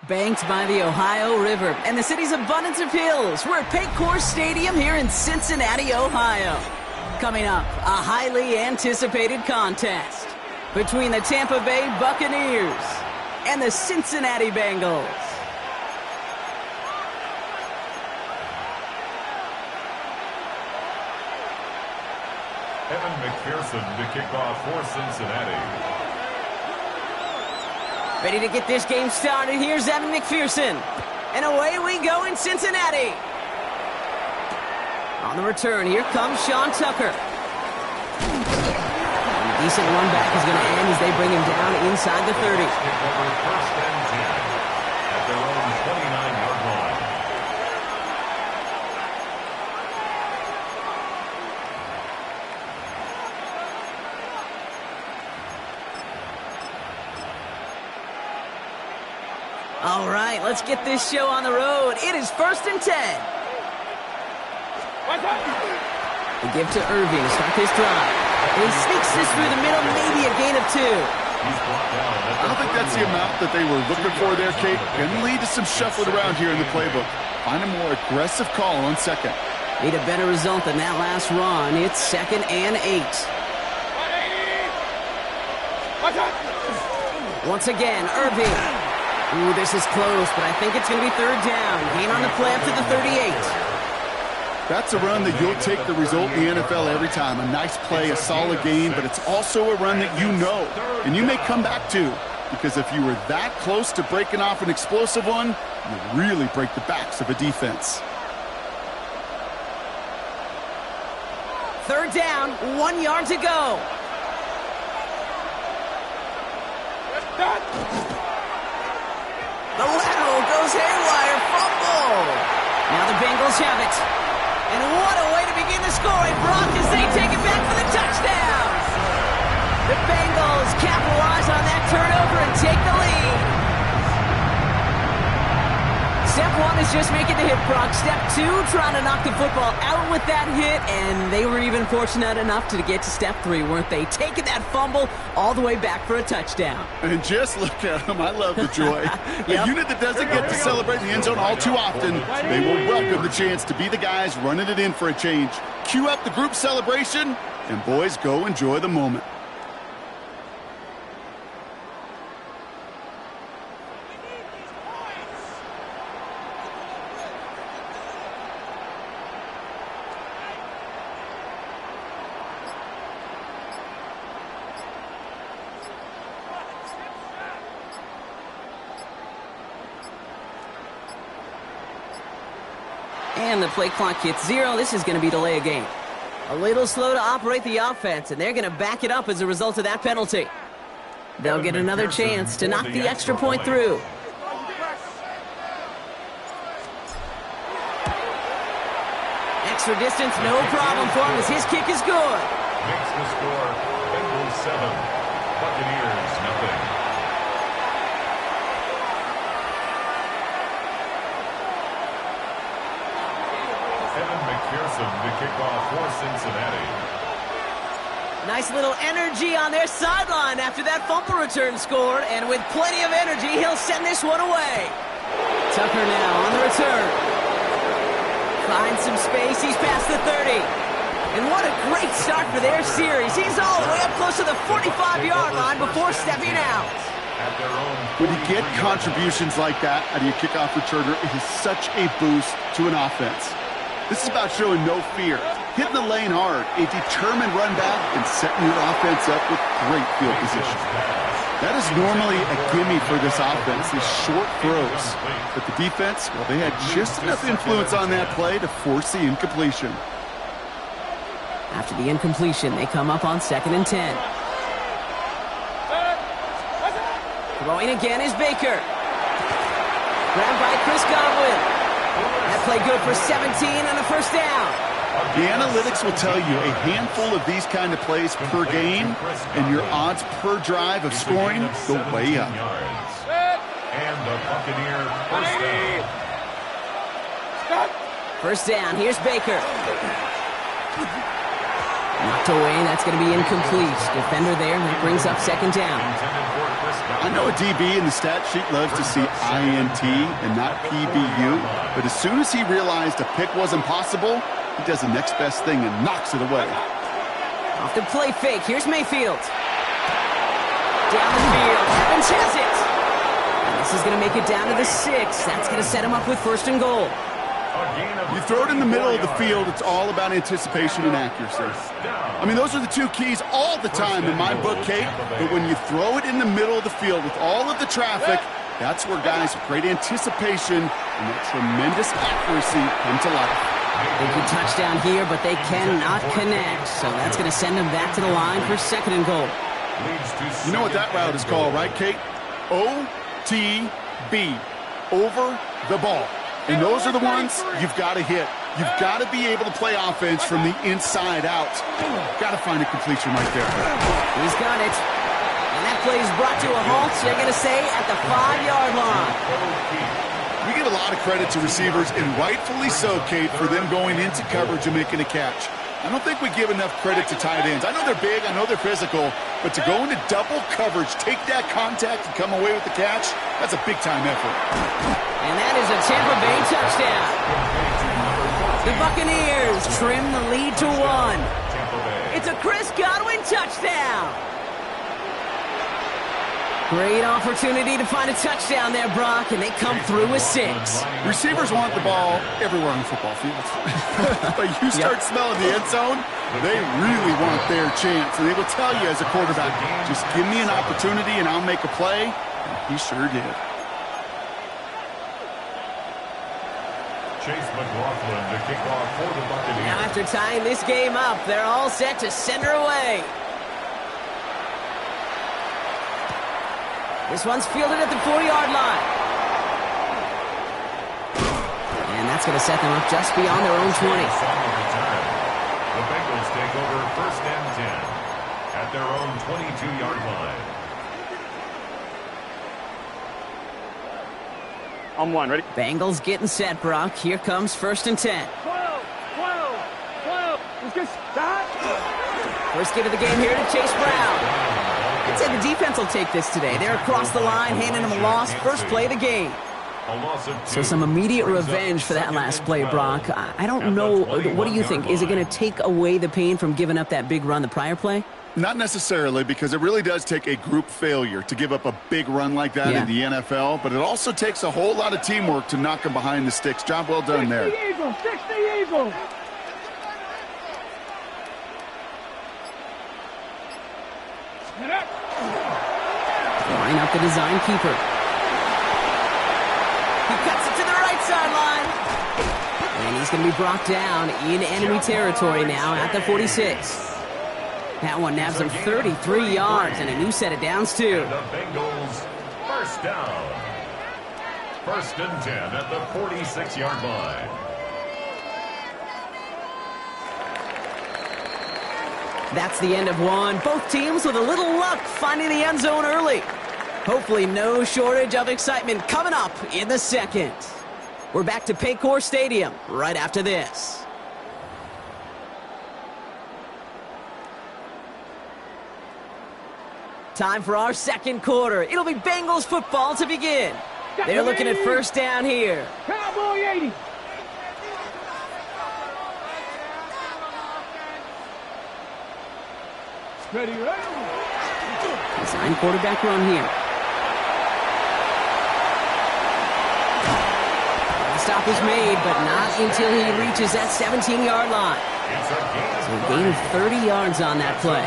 Banked by the Ohio River and the city's abundance of hills, we're at Paycor Stadium here in Cincinnati, Ohio. Coming up, a highly anticipated contest between the Tampa Bay Buccaneers and the Cincinnati Bengals. Evan McPherson to kick off for Cincinnati. Ready to get this game started. Here's Evan McPherson. And away we go in Cincinnati. On the return, here comes Sean Tucker. And a decent run back is going to end as they bring him down inside the 30. First and 10 at their own 29-yard line. All right, let's get this show on the road. It is 1st and 10. The give to Irving to start this drive. And he sneaks this through the middle, maybe a gain of 2. I don't think that's the amount that they were looking for there, Kate. Can lead to some shuffling around here in the playbook. Find a more aggressive call on second. Need a better result than that last run. It's 2nd and 8. Once again, Irving. Ooh, this is close, but I think it's going to be 3rd down. Gain on the play up to the 38. That's a run that you'll take the result in the NFL every time. A nice play, a solid gain, but it's also a run that you know, and you may come back to, because if you were that close to breaking off an explosive one, you really break the backs of a defense. 3rd down, 1 yard to go. The lateral goes haywire, fumble. Now the Bengals have it. And what a way to begin the scoring, Brock, as they take it back for the touchdown. The Bengals capitalize on that turnover and take the lead. Step 1 is just making the hit, Brock. Step 2, trying to knock the football out with that hit, and they were even fortunate enough to get to step 3, weren't they? Taking that fumble all the way back for a touchdown. And just look at them. I love the joy. Yep. A unit that doesn't get to celebrate the end zone all too often, they will welcome the chance to be the guys running it in for a change. Cue up the group celebration, and boys, go enjoy the moment. And the play clock hits 0. This is going to be delay a game. A little slow to operate the offense, and they're going to back it up as a result of that penalty. They'll get another chance to knock the extra point through. Extra distance, no problem for him as his kick is good. Makes the score Bengals 7, Buccaneers nothing. Evan McPherson to kick off for Cincinnati. Nice little energy on their sideline after that fumble return scored, and with plenty of energy, he'll send this one away. Tucker now on the return. Finds some space, he's past the 30. And what a great start for their series. He's all the way up close to the 45-yard line before stepping out. When you get contributions like that out of your kickoff returner, it is such a boost to an offense. This is about showing no fear, hitting the lane hard, a determined run back, and setting your offense up with great field position. That is normally a gimme for this offense, these short throws. But the defense, well, they had just enough influence on that play to force the incompletion. After the incompletion, they come up on 2nd and 10. Throwing again is Baker. Grabbed by Chris Godwin. That play good for 17 and a 1st down. The analytics will tell you a handful of these kind of plays per game, and your odds per drive of scoring go way up. And the Buccaneer 1st down. 1st down, here's Baker. Knocked away, that's going to be incomplete. Defender there, that brings up second down. I know a DB in the stat sheet loves to see INT and not PBU, but as soon as he realized a pick wasn't possible, he does the next best thing and knocks it away. Off the play fake, here's Mayfield. Down the field, Evans has it. And this is going to make it down to the 6. That's going to set him up with first and goal. You throw it in the middle of the field, it's all about anticipation and accuracy. I mean, those are the two keys all the time in my book, Kate. But when you throw it in the middle of the field with all of the traffic, that's where guys with great anticipation and that tremendous accuracy come to life. They could touchdown here, but they cannot connect. So that's going to send them back to the line for second and goal. You know what that route is called, right, Kate? OTB, over the ball. And those are the ones you've got to hit. You've got to be able to play offense from the inside out. Got to find a completion right there. He's got it. And that play is brought to a halt, they're going to say, at the 5-yard line. We give a lot of credit to receivers, and rightfully so, Kate, for them going into coverage and making a catch. I don't think we give enough credit to tight ends. I know they're big, I know they're physical, but to go into double coverage, take that contact, and come away with the catch, that's a big-time effort. And that is a Tampa Bay touchdown. The Buccaneers trim the lead to 1. It's a Chris Godwin touchdown. Great opportunity to find a touchdown there, Brock, and they come through with 6. Receivers want the ball everywhere on the football field. But you start smelling the end zone, they really want their chance. And they will tell you as a quarterback, just give me an opportunity and I'll make a play. And he sure did. Chase McLaughlin to kick off for the Buccaneers. Now after tying this game up, they're all set to send her away. This one's fielded at the 4-yard line. And that's going to set them up just beyond their own 20. The Bengals take over first and 10 at their own 22-yard line. On 1, ready? Bengals getting set, Brock. Here comes first and 10. 12. Let's get start. First give of the game here to Chase Brown. I'd say the defense will take this today. They're across the line, handing them a loss. First play of the game. So some immediate revenge for that last play, Brock. I don't know. What do you think? Is it going to take away the pain from giving up that big run the prior play? Not necessarily, because it really does take a group failure to give up a big run like that in the NFL. But it also takes a whole lot of teamwork to knock them behind the sticks. Job well done there. 60 Eagles. Line up the design keeper. He cuts it to the right sideline. And he's going to be brought down in enemy territory now at the 46. That one nabs him 33 yards and a new set of downs, too. And the Bengals first down. First and 10 at the 46-yard line. That's the end of one. Both teams with a little luck finding the end zone early. Hopefully no shortage of excitement coming up in the second. We're back to Paycor Stadium right after this. Time for our second quarter. It'll be Bengals football to begin. They're looking at first down here. Cowboy 80. Ready. Design quarterback run here. The stop is made, but not until he reaches that 17-yard line. So a gain of 30 yards on that play.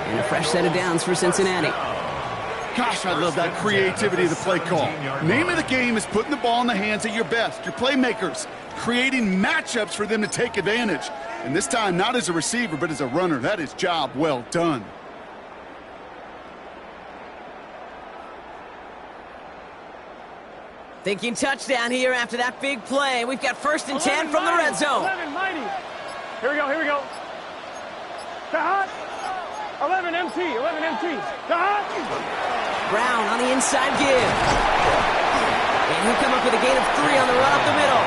And a fresh set of downs for Cincinnati. Gosh, I love that creativity of the play call. Name of the game is putting the ball in the hands of your best, your playmakers, creating matchups for them to take advantage. And this time, not as a receiver, but as a runner. That is job well done. Thinking touchdown here after that big play. We've got first and 10 from the red zone. 11 mighty. Here we go. Hot. 11 MT. Hot. Brown on the inside give. And he'll come up with a gain of 3 on the run up the middle.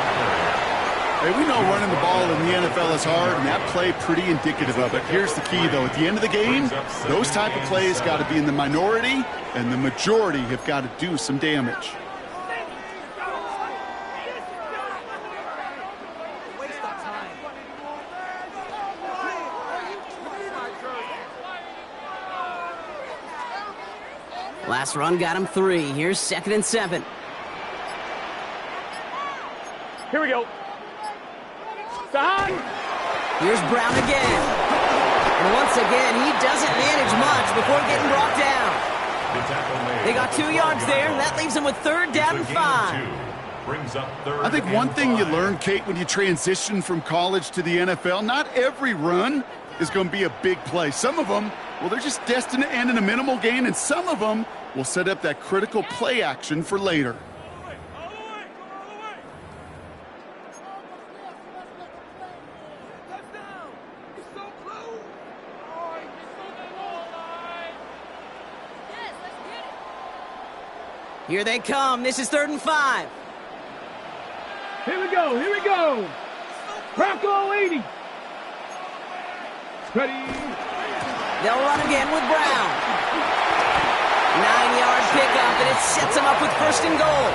Hey, we know running the ball in the NFL is hard, and that play pretty indicative of it. Here's the key, though. At the end of the game, those type of plays got to be in the minority, and the majority have got to do some damage. Last run got him 3. Here's 2nd and 7. Here we go. Don. Here's Brown again. And once again, he doesn't manage much before getting brought down. They got 2 yards there. That leaves them with 3rd down and 5. I think one thing you learn, Kate, when you transition from college to the NFL, not every run is going to be a big play. Some of them, well, they're just destined to end in a minimal gain, and some of them will set up that critical play action for later. Here they come. This is 3rd and 5. Here we go. Here we go. Bronco 80. Ready. They'll run again with Brown. 9-yard pickup, and it sets them up with 1st and goal.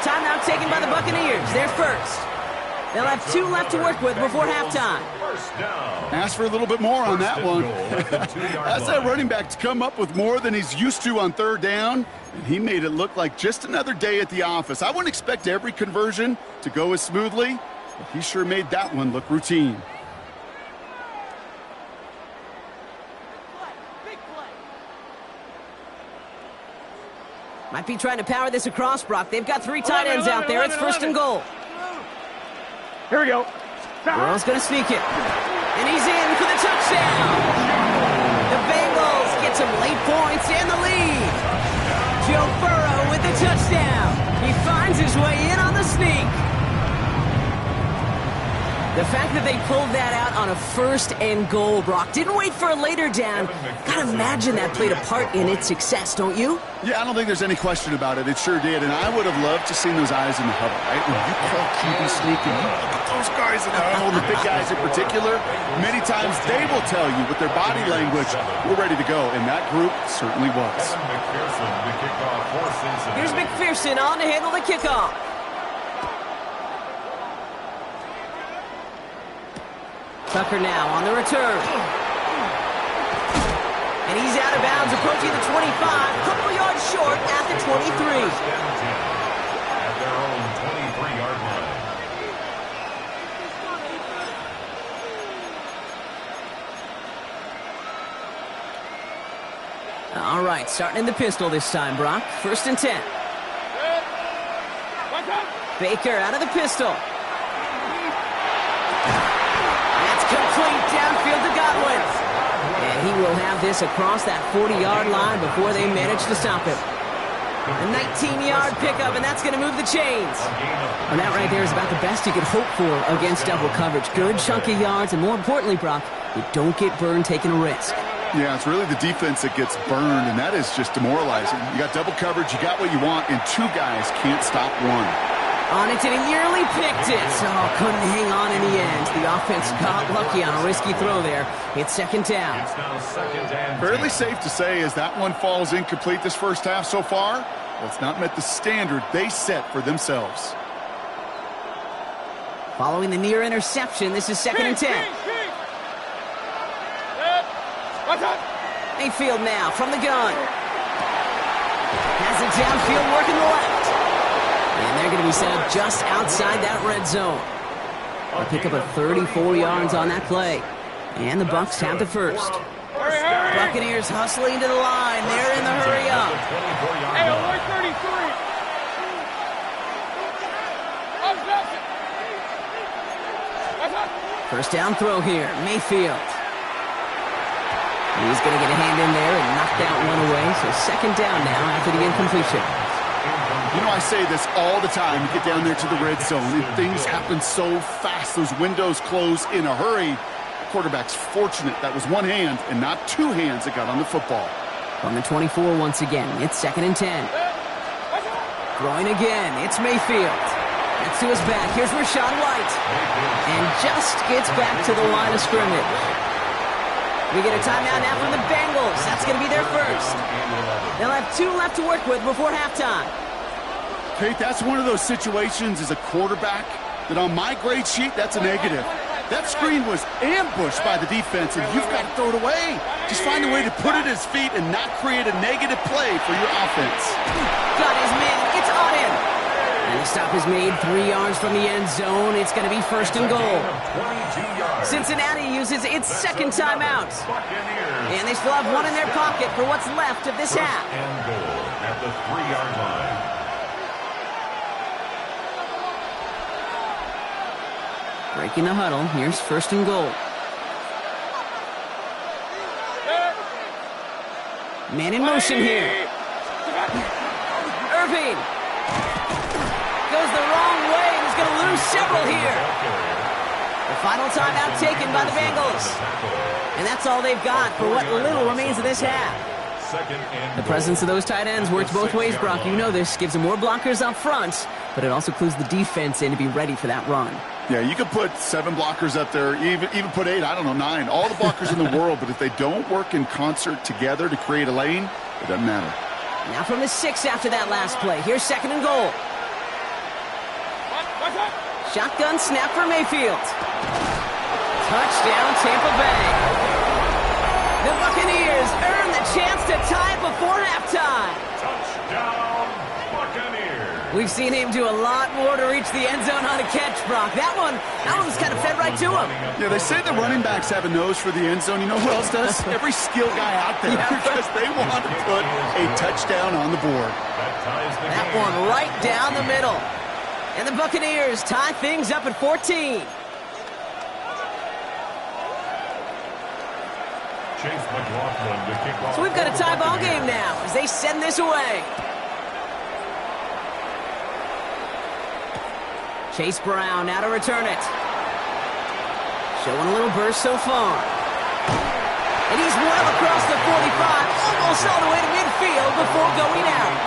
Timeout taken by the Buccaneers. They're first. They'll have 2 left to work with before halftime. Ask for a little bit more on that one. That's that running back to come up with more than he's used to on 3rd down, and he made it look like just another day at the office. I wouldn't expect every conversion to go as smoothly, but he sure made that one look routine. Might be trying to power this across, Brock. They've got 3 tight ends out there. It's 1st and goal. Here we go. Burrow's going to sneak it. And he's in for the touchdown. The Bengals get some late points and the lead. Joe Burrow with the touchdown. He finds his way in on the sneak. The fact that they pulled that out on a 1st and goal, Brock, didn't wait for a later down. Gotta imagine that played a part in its success, don't you? Yeah, I don't think there's any question about it. It sure did, and I would have loved to seen those eyes in the huddle, right? When you call QB sneak and you look at those guys in the huddle, the big guys in particular, many times they will tell you with their body language, we're ready to go, and that group certainly was. Here's McPherson on to handle the kickoff. Tucker now on the return. And he's out of bounds, approaching the 25. A couple yards short at the 23. At their own 23-yard line. All right, starting in the pistol this time, Brock. 1st and 10. Baker out of the pistol. Complete downfield to Godwin. And he will have this across that 40-yard line before they manage to stop him. A 19-yard pickup, and that's going to move the chains. And that right there is about the best you could hope for against double coverage. Good chunky yards, and more importantly, Brock, you don't get burned taking a risk. Yeah, it's really the defense that gets burned, and that is just demoralizing. You got double coverage, you got what you want, and 2 guys can't stop one. On it, and he nearly picked it. Oh, couldn't hang on in the end. The offense got lucky on a risky throw there. It's 2nd down. It's now 2nd and 10. Fairly safe to say as that one falls incomplete this first half so far, well, it's not met the standard they set for themselves. Following the near interception, this is 2nd and 10. Mayfield now from the gun. Has it downfield, working the left. And they're going to be set up just outside that red zone. They'll pick up a 34 yards on that play. And the Bucs have the first. Buccaneers hustling to the line. They're in the hurry up. Hey, 133. 1st down throw here. Mayfield. He's going to get a hand in there and knock that one away. So 2nd down now after the incompletion. You know, I say this all the time. You get down there to the red zone, and things happen so fast. Those windows close in a hurry. The quarterback's fortunate that was one hand and not 2 hands that got on the football. From the 24 once again, it's 2nd and 10. Throwing again, it's Mayfield. That's to his back. Here's Rashawn White. And just gets back to the line of scrimmage. We get a timeout now from the Bengals. That's going to be their first. They'll have 2 left to work with before halftime. Kate, that's one of those situations as a quarterback that on my grade sheet, that's a negative. That screen was ambushed by the defense, and you've got to throw it away. Just find a way to put it at his feet and not create a negative play for your offense. Got his man. It's on him. And the stop is made 3 yards from the end zone. It's going to be first and goal. Cincinnati uses its second timeout. And they still have 1 in their pocket for what's left of this half. And goal at the 3-yard line. Breaking the huddle. Here's first and goal. Man in motion here. Irving goes the wrong way and is going to lose several here. The final timeout taken by the Bengals. And that's all they've got for what little remains of this half. The presence of those tight ends works both ways, Brock. You know this. Gives them more blockers up front, but it also clues the defense in to be ready for that run. Yeah, you could put 7 blockers up there, even put 8, I don't know, 9. All the blockers in the world, but if they don't work in concert together to create a lane, it doesn't matter. Now from the 6 after that last play. Here's second and goal. Shotgun snap for Mayfield. Touchdown, Tampa Bay. The Buccaneers earn the chance to tie before halftime. Touchdown, Buccaneers. We've seen him do a lot more to reach the end zone on a catch, Brock. That one was kind of fed right to him. Yeah, they say the running backs have a nose for the end zone. You know who else does? Every skill guy out there, because they want to put a touchdown on the board. That one right down the middle. And the Buccaneers tie things up at 14. So we've got a tie ball game now as they send this away. Chase Brown now to return it. Showing a little burst so far. And he's well across the 45, almost all the way to midfield before going out.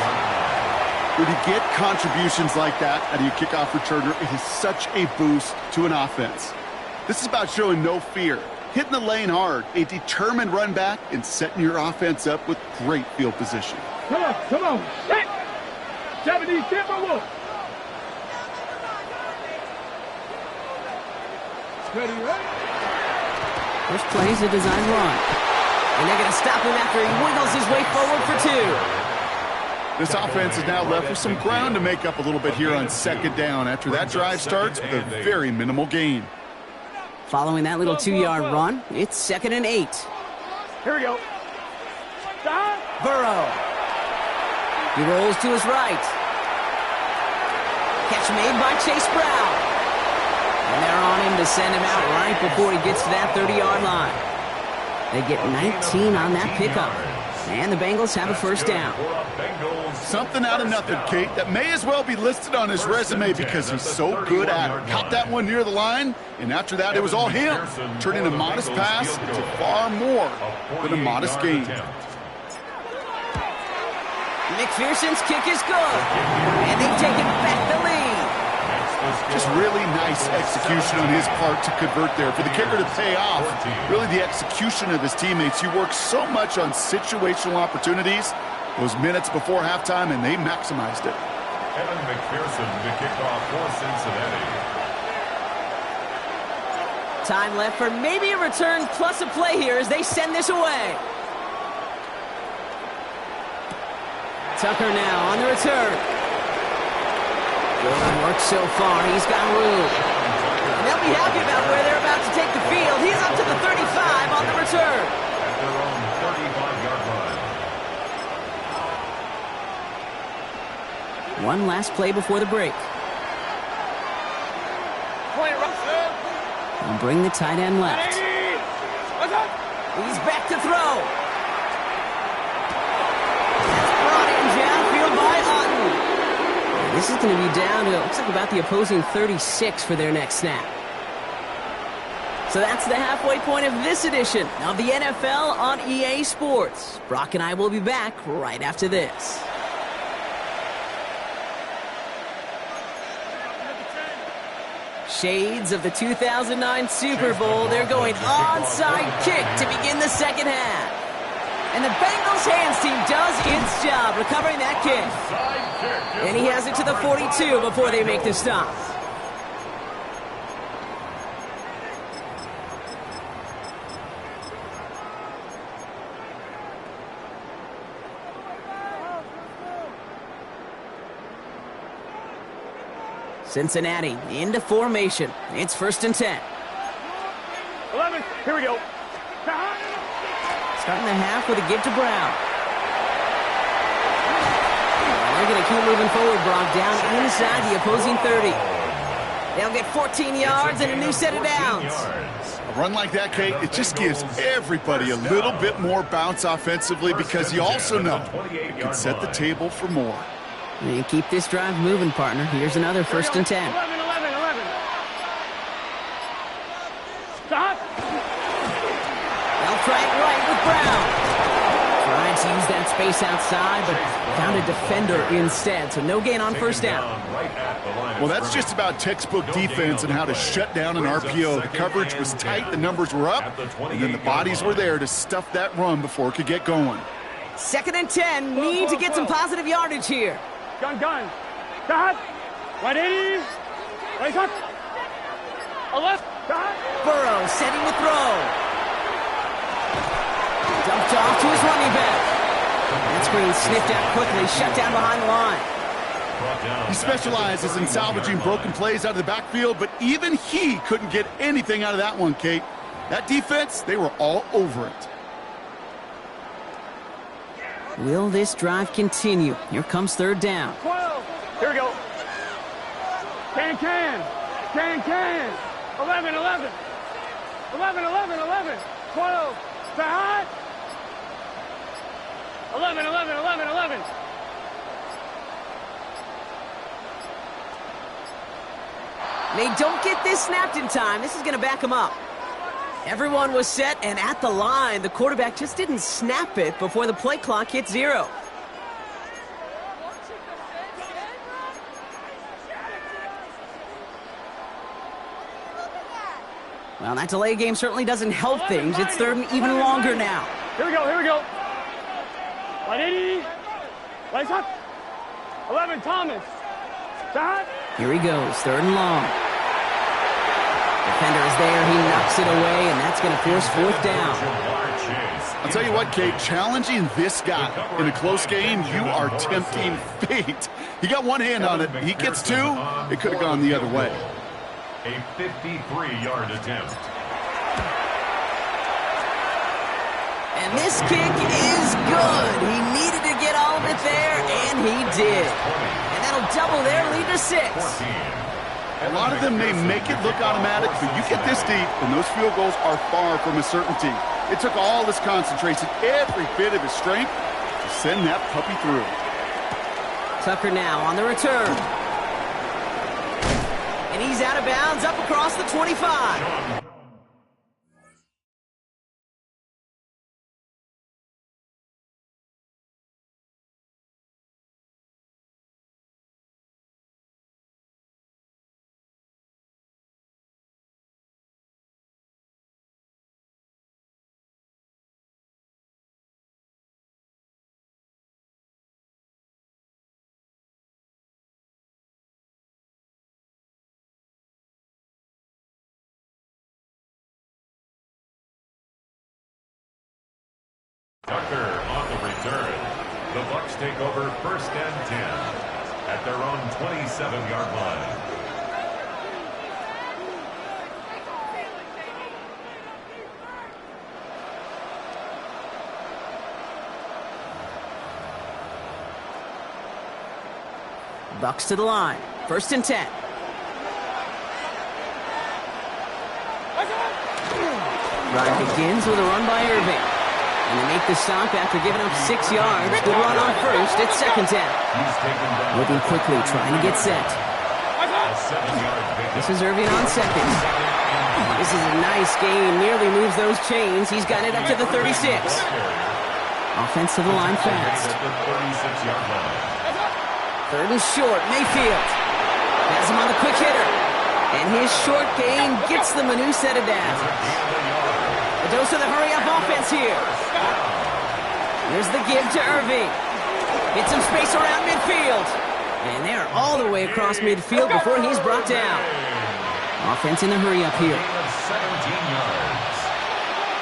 When you get contributions like that out of your kickoff returner, it is such a boost to an offense. This is about showing no fear, hitting the lane hard, a determined run back, and setting your offense up with great field position. Come on, set! 70, step over! Ready, right? First play is a design run. And they're going to stop him after he wiggles his way forward for 2. This offense is now left with some ground to make up a little bit here on second down after that drive starts with a very minimal gain. Following that little 2-yard run, it's 2nd and 8. Here we go. Stop. Burrow. He rolls to his right. Catch made by Chase Brown. And they're on him to send him out right before he gets to that 30-yard line. They get 19 on that pickup. And the Bengals have a first down. Something out of nothing, Kate, that may as well be listed on his resume because he's so good at it. Caught that one near the line, and after that, it was all him, turning a modest pass into far more than a modest gain. McPherson's kick is good, and they've taken back the lead. Just really nice execution on his part to convert there. For the kicker to pay off, really the execution of his teammates. He worked so much on situational opportunities those minutes before halftime, and they maximized it. Evan McPherson to kick off for Cincinnati. Time left for maybe a return plus a play here as they send this away. Tucker now on the return. Good work so far. He's got room. And they'll be happy about where they're about to take the field. He's up to the 35 on the return. At their own 35-yard line. One last play before the break. And bring the tight end left. He's back to throw. That's brought in downfield by Otten. This is going to be down to, it looks like about the opposing 36 for their next snap. So that's the halfway point of this edition of the NFL on EA Sports. Brock and I will be back right after this. Shades of the 2009 Super Bowl. They're going onside kick to begin the second half. And the Bengals hands team does its job recovering that kick. And he has it to the 42 before they make the stop. Cincinnati into formation. It's 1st and 10. 11, here we go. Starting the half with a give to Brown. They're going to keep moving forward, Brock, down inside the opposing 30. They'll get 14 yards and a new set of downs. A run like that, Kate, it just gives everybody a little bit more bounce offensively because you also know you can set the table for more. You keep this drive moving, partner. Here's another 1st and 10. 11. Stop. They'll try it right with Brown. Trying to use that space outside, but found a defender instead, so no gain on 1st down. Well, that's just about textbook defense and how to shut down an RPO. The coverage was tight, the numbers were up, and then the bodies were there to stuff that run before it could get going. 2nd and 10. Need to get some positive yardage here. Gun. Stop. 180. Right up. A left. Stop. Burrow setting the throw. Dumped off to his running back. That screen sniffed out quickly, shut down behind the line. He specializes in salvaging broken plays out of the backfield, but even he couldn't get anything out of that one, Kate. That defense, they were all over it. Will this drive continue? Here comes 3rd down. 12. Here we go. Can. 11. 12. Stop. 11. They don't get this snapped in time. This is going to back them up. Everyone was set and at the line. The quarterback just didn't snap it before the play clock hit 0. Well, that delay game certainly doesn't help things. It's 3rd and even longer now. Here we go. 180. Lights up. 11, Thomas. Stop. Here he goes, 3rd and long. Defender is there, he knocks it away, and that's going to force 4th down. I'll tell you what, Kate, challenging this guy in a close game, you are tempting fate. He got one hand on it. He gets 2. It could have gone the other way. A 53-yard attempt. And this kick is good. He needed to get all of it there, and he did. And that'll double their lead to 6. A lot of them may make it look automatic, but you get this deep, and those field goals are far from a certainty. It took all his concentration, every bit of his strength, to send that puppy through. Tucker now on the return. And he's out of bounds up across the 25. Tucker on the return. The Bucs take over 1st and 10 at their own 27-yard line. Bucs to the line. 1st and 10. Drive begins with a run by Irving. And they make the stop after giving up 6 yards. Good run on 1st. It's 2nd down. Moving quickly, trying to get set. This is Irving on 2nd. This is a nice game. Nearly moves those chains. He's got it up to the 36. Offense to the line fast. 3rd and short. Mayfield has him on the quick hitter. And his short gain gets them a new set of downs. A dose of the hurry-up offense here. There's the give to Irving. Get some space around midfield. And they're all the way across midfield before he's brought down. Offense in the hurry-up here. 17 yards.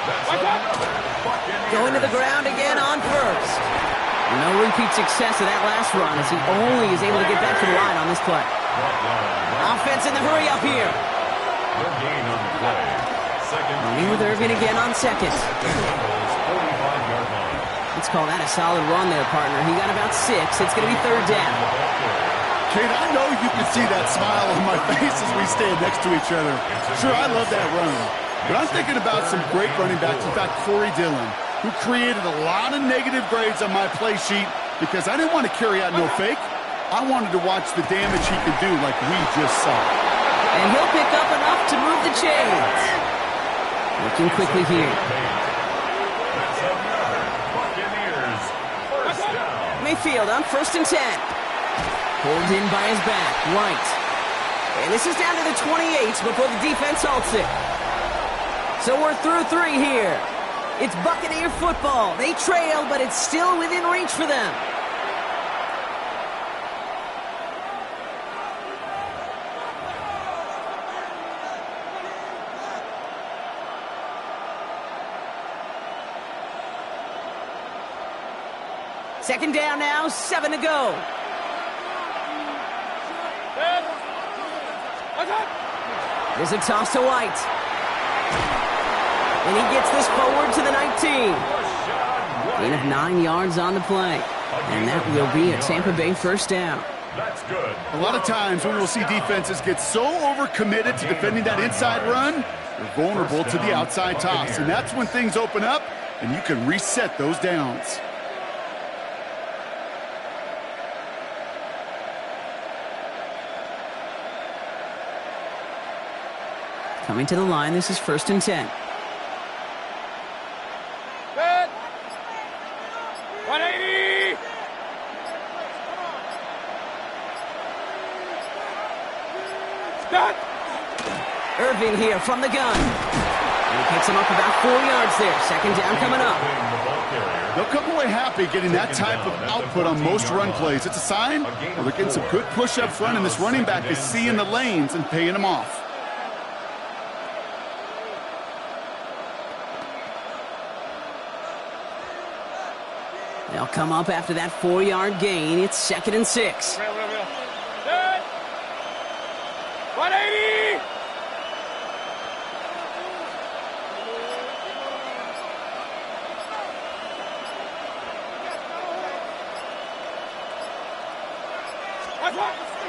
That's another Buccaneers. Going to the ground again on first. No repeat success of that last run as he only is able to get back to the line on this play. Offense in the hurry-up here. No gain on the play. Second. Running with Irving again on second. 45-yard line. Let's call that a solid run there, partner. He got about 6. It's going to be third down. Kate, I know you can see that smile on my face as we stand next to each other. Sure, I love that run. But I'm thinking about some great running backs. In fact, Corey Dillon, who created a lot of negative grades on my play sheet because I didn't want to carry out no fake. I wanted to watch the damage he could do like we just saw. And he'll pick up enough to move the chains. Looking quickly here. That's another Buccaneers. First down. Mayfield on 1st and 10. Pulled in by his back, White. And this is down to the 28 before the defense halts it. So we're through 3 here. It's Buccaneer football. They trail, but it's still within reach for them. Second down now, 7 to go. There's a toss to White. And he gets this forward to the 19. Gain of 9 yards on the play. And that will be a Tampa Bay first down. That's good. A lot of times when we'll see defenses get so overcommitted to defending that inside run, they're vulnerable to the outside toss. And that's when things open up and you can reset those downs. Coming to the line, this is 1st and 10. Good. 180. Stop. Irving here from the gun. And he picks him up about 4 yards there. Second down coming up. They'll come away happy getting that type of output on most run plays. It's a sign where they're getting some good push up front, and this running back is seeing the lanes and paying them off. They'll come up after that 4-yard gain. It's 2nd and 6. Good. 180.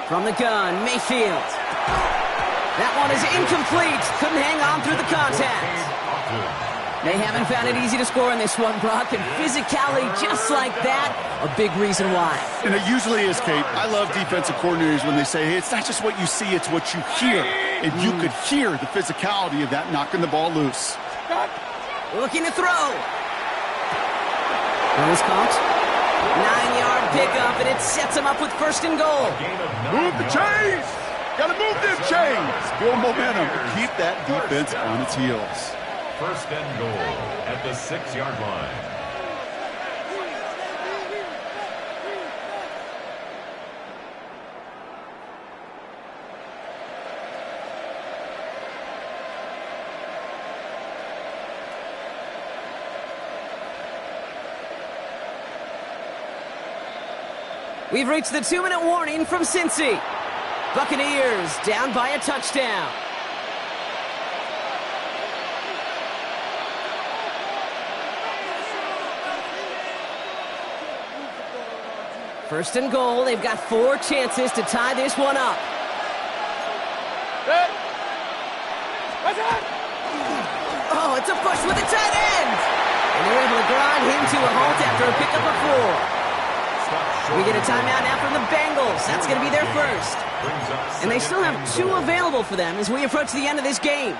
From the gun, Mayfield. That one is incomplete. Couldn't hang on through the contact. They haven't found it easy to score in this one, Brock, and physicality just like that, a big reason why. And it usually is, Kate. I love defensive coordinators when they say, hey, it's not just what you see, it's what you hear. And you could hear the physicality of that knocking the ball loose. Looking to throw. That was caught. 9-yard pickup, and it sets him up with 1st and goal. Move the chains! Gotta move them chains! Build momentum to keep that defense on its heels. 1st and goal at the 6-yard line. We've reached the 2-minute warning from Cincy. Buccaneers down by a touchdown. First and goal, they've got 4 chances to tie this one up. Oh, it's a push with the tight end! And they're able to grind him to a halt after a pickup of 4. We get a timeout now from the Bengals. That's going to be their first. And they still have 2 available for them as we approach the end of this game.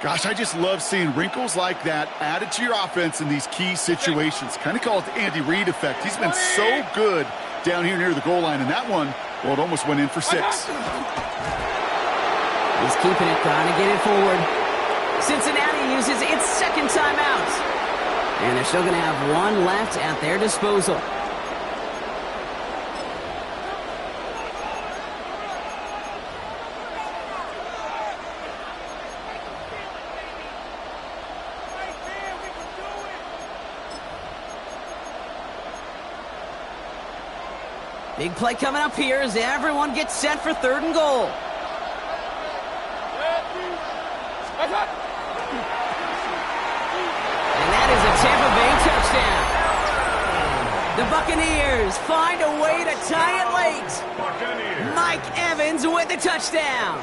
Gosh, I just love seeing wrinkles like that added to your offense in these key situations. Kind of call it the Andy Reid effect. He's been so good down here near the goal line, and that one, well, it almost went in for 6. He's keeping it, trying to get it forward. Cincinnati uses its second timeout. And they're still going to have one left at their disposal. Big play coming up here as everyone gets set for 3rd and goal. And that is a Tampa Bay touchdown. The Buccaneers find a way to tie it late. Mike Evans with the touchdown.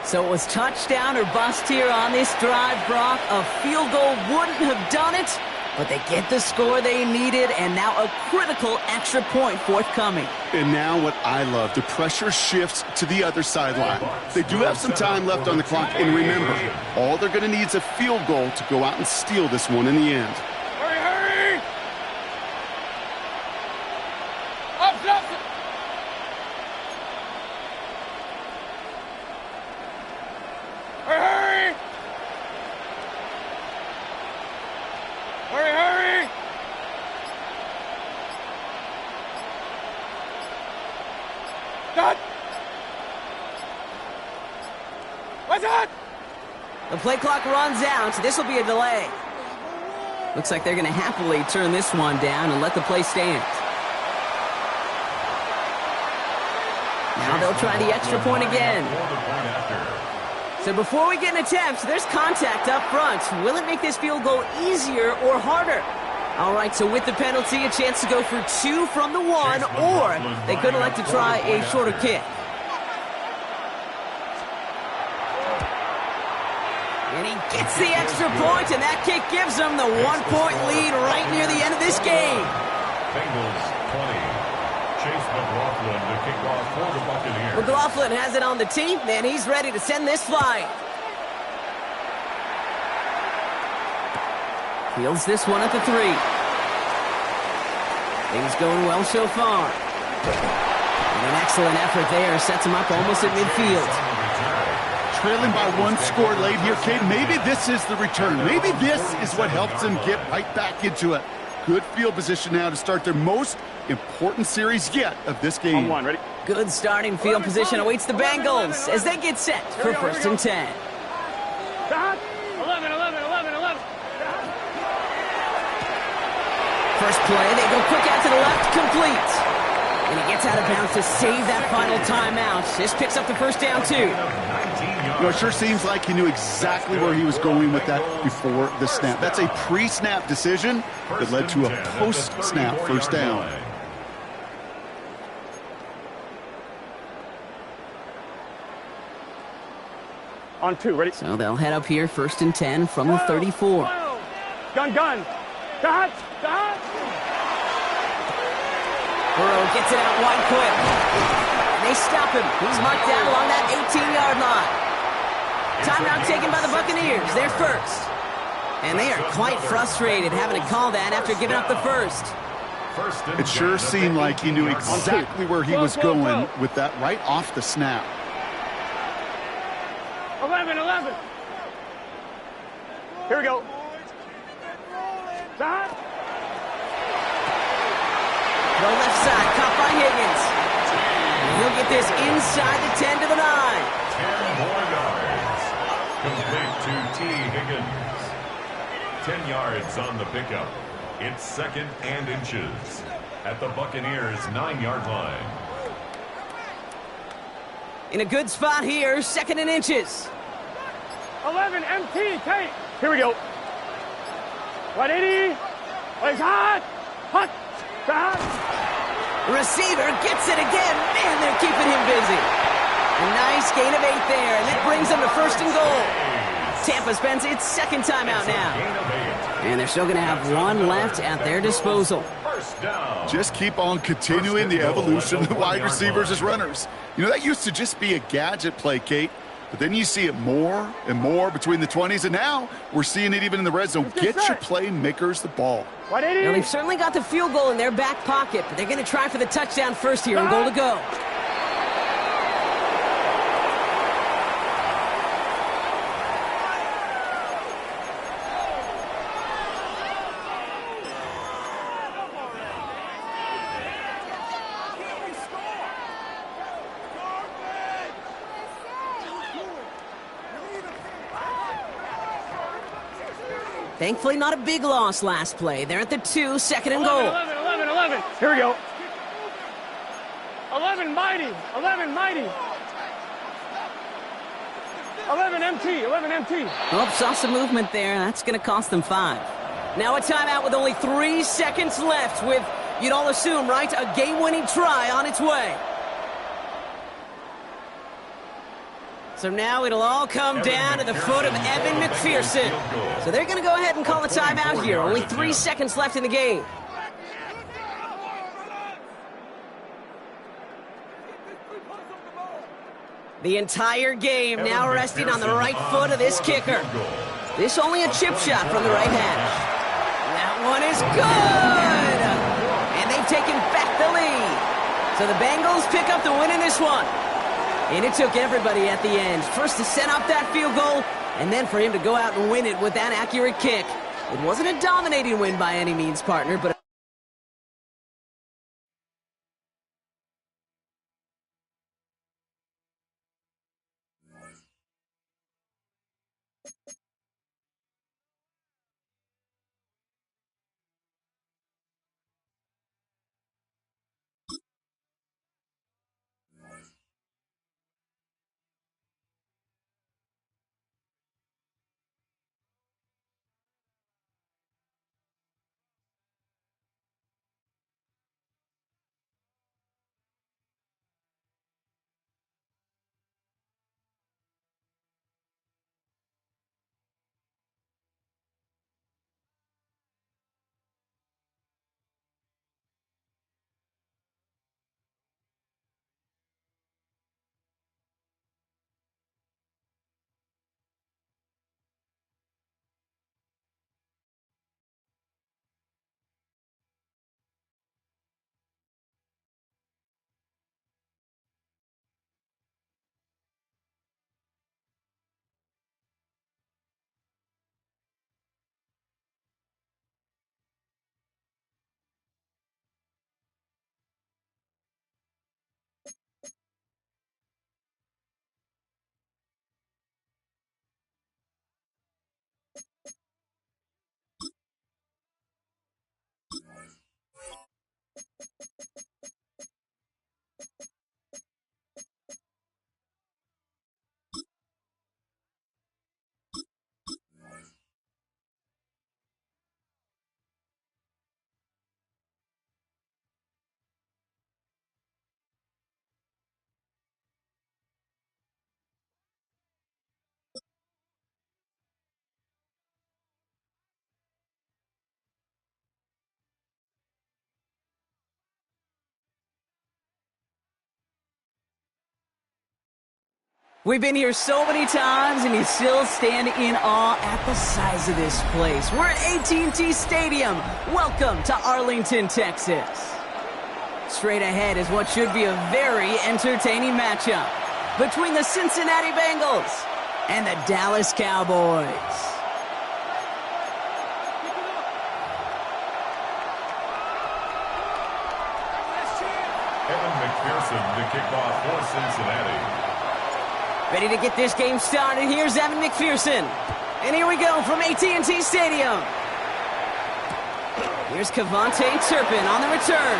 So it was touchdown or bust here on this drive, Brock. A field goal wouldn't have done it, but they get the score they needed, and now a critical extra point forthcoming. And now what I love, the pressure shifts to the other sideline. They do have some time left on the clock, and remember, all they're going to need is a field goal to go out and steal this one in the end. Hurry, hurry! Up, up! Hurry, hurry! Hurry, hurry! Done! What's that? The play clock runs out, so this will be a delay. Looks like they're going to happily turn this one down and let the play stand. Now they'll try the extra point again. So before we get an attempt, there's contact up front. Will it make this field goal easier or harder? All right, so with the penalty, a chance to go for 2 from the 1, or they could elect to try a shorter kick. And he gets the extra point, and that kick gives them the 1-point lead right near the end of this game. Bengals 20. Chase McLaughlin to kick off for the Buccaneers. McLaughlin has it on the tee, and he's ready to send this flying. Fields this one at the 3. Things going well so far. And an excellent effort there sets him up almost at midfield. Trailing by 1 score late here, Kate. Maybe this is the return. Maybe this is what helps them get right back into it. Good field position now to start their most important series yet of this game. On 1, ready? Good starting field position awaits the Bengals as they get set for 1st and 10. 11, 11, 11, 11. First play, they go quick out to the left, complete. And he gets out of bounds to save that final timeout. This picks up the first down, too. You know, it sure seems like he knew exactly where he was going with that before the snap. That's a pre-snap decision that led to a post-snap first down. On 2, ready? So they'll head up here, 1st and 10 from the 34. Gun, gun. Dot, dot. Burrow gets it out wide quick. And they stop him. He's marked down along that 18-yard line. Timeout taken by the Buccaneers. They're first. And they are quite frustrated having to call that after giving up the first. It sure seemed like he knew exactly where he was going with that right off the snap. 11, 11. Here we go. Dot. The left side, caught by Higgins. And he'll get this inside the 10 to the 9. 10 more yards. Complete to T. Higgins. 10 yards on the pickup. It's 2nd and inches at the Buccaneers' 9-yard line. In a good spot here, 2nd and inches. 11, MT, Kate. Here we go. 180. It's hot. Hot. Hot. Receiver gets it again. Man, they're keeping him busy. A nice gain of 8 there, and that brings them to 1st and goal. Tampa spends its 2nd timeout now. And they're still going to have 1 left at their disposal. Just keep on continuing the evolution of the wide receivers as runners. You know, that used to just be a gadget play, Kate. But then you see it more and more between the 20s, and now we're seeing it even in the red zone. Get your playmakers the ball. Well, they've certainly got the field goal in their back pocket, but they're going to try for the touchdown first here and goal to go. Thankfully, not a big loss last play. They're at the 2, second and goal. 11. Here we go. 11 mighty. 11 mighty. 11 MT. Oh, saw some movement there. That's going to cost them 5. Now a timeout with only 3 seconds left with, you'd all assume, right, a game-winning try on its way. So now it'll all come down to the foot of Evan McPherson. So they're going to go ahead and call a timeout here. Only 3 seconds left in the game. The entire game now resting on the right foot of this kicker. This only a chip shot from the right hash. That one is good! And they've taken back the lead. So the Bengals pick up the win in this one. And it took everybody at the end. First to set up that field goal, and then for him to go out and win it with that accurate kick. It wasn't a dominating win by any means, partner, but we've been here so many times, and you still stand in awe at the size of this place. We're at AT&T Stadium. Welcome to Arlington, Texas. Straight ahead is what should be a very entertaining matchup between the Cincinnati Bengals and the Dallas Cowboys. Evan McPherson to kick off for Cincinnati. Ready to get this game started. Here's Evan McPherson. And here we go from AT&T Stadium. Here's Kavontae Turpin on the return.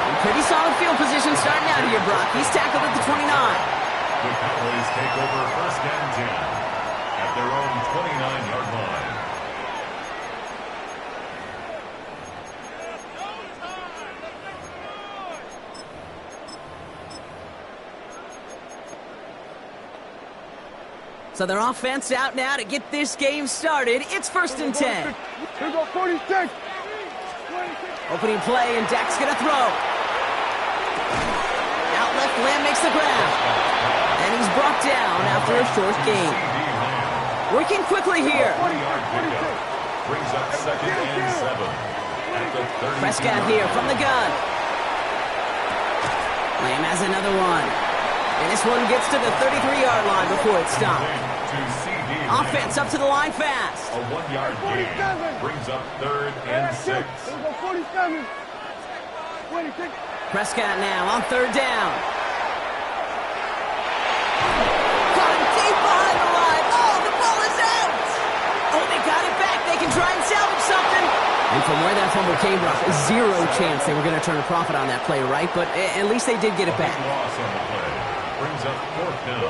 And pretty solid field position starting out here, Brock. He's tackled at the 29. The Cowboys take over first and 10 at their own 29-yard line. So their offense out now to get this game started. It's first and 10. Here we go, 46. Opening play, and Dak's going to throw. Out left, Lamb makes the grab. And he's brought down after a short gain. Working quickly here. 40-yard pickup brings up second and 7 at the 30. Prescott here from the gun. Lamb has another one. And this one gets to the 33-yard line before it stopped. Offense up to the line fast. A 1-yard gain brings up third and 6. Here we go, 47. 26. Prescott now on third down. Caught him deep behind the line. Oh, the ball is out. Oh, they got him And from where that fumble came, Brock, zero chance they were going to turn a profit on that play, right? But at least they did get it back. Loss on the play. Brings up fourth down.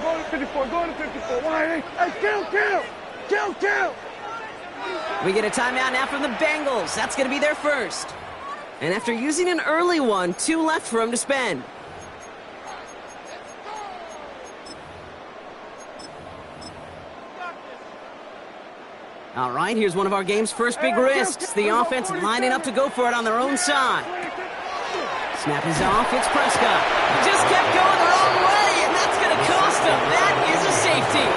Go to 54. Go to 54. Why? Hey, kill. We get a timeout now from the Bengals. That's going to be their first. And after using an early one, 2 left for him to spend. All right, here's one of our game's first big risks. The offense lining up to go for it on their own side. Snap is off. It's Prescott. He just kept going the wrong way, and that's going to cost him. That is a safety.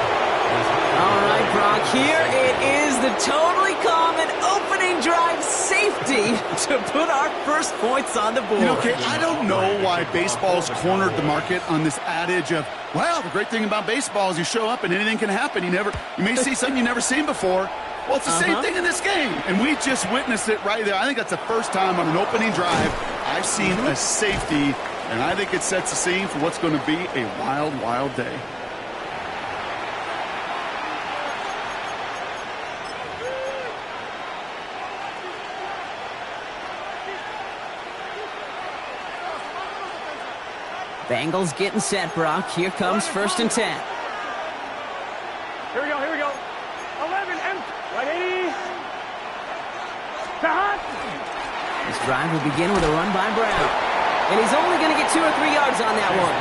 All right, Brock, here it is, the totally common opening drive safety to put our first points on the board. You know, Kate, I don't know why baseball's cornered the market on this adage of, well, the great thing about baseball is you show up and anything can happen. You may see something you've never seen before. Well, it's the same thing in this game, and we just witnessed it right there. I think that's the first time on an opening drive I've seen a safety, and I think it sets the scene for what's going to be a wild, wild day. Bengals getting set, Brock. Here comes 1st and 10. Here we go. 11, empty. Ready? Stop. This drive will begin with a run by Brown. And he's only going to get 2 or 3 yards on that one.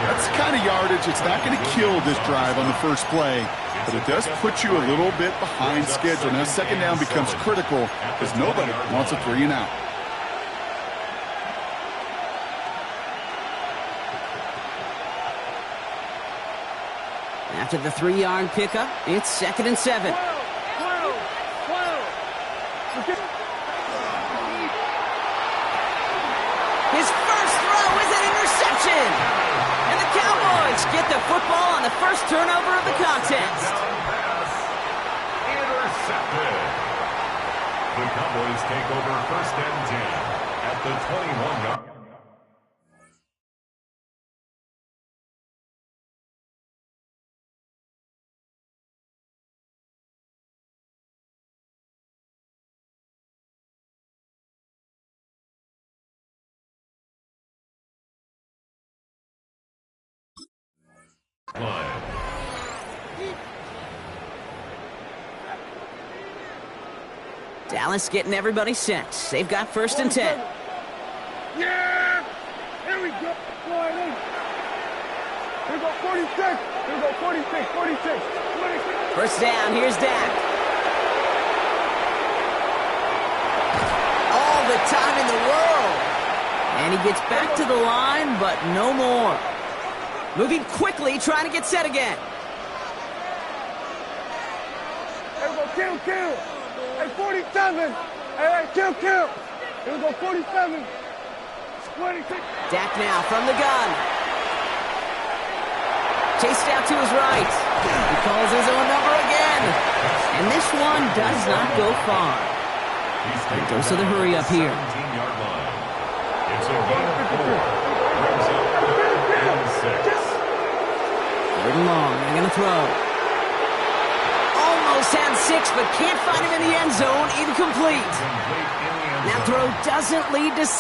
That's the kind of yardage. It's not going to kill this drive on the first play, but it does put you a little bit behind schedule. Now, 2nd down becomes critical because nobody wants a 3 and out. After the 3-yard pickup, it's 2nd and 7. His first throw is an interception. And the Cowboys get the football on the first turnover of the contest. Intercepted. The Cowboys take over 1st and 10 at the 21-yard. Line. Dallas getting everybody set. They've got 1st and 10. Yeah! Here we go. Here we go, 46. Here we go, 46. 1st down, here's Dak. All the time in the world. And he gets back to the line, but no more. Moving quickly, trying to get set again. Here we go, kill. Hey, 47. Hey, kill. Here we go, 47. 26. Dak now from the gun. Chased out to his right. He calls his own number again. And this one does not go far. He goes to the hurry up here. 17-yard line. It's a gain of 4. Brings up 3rd and 6. 3rd and long. They're going to throw. Almost had 6, but can't find him in the end zone. Incomplete. That throw doesn't lead to 6.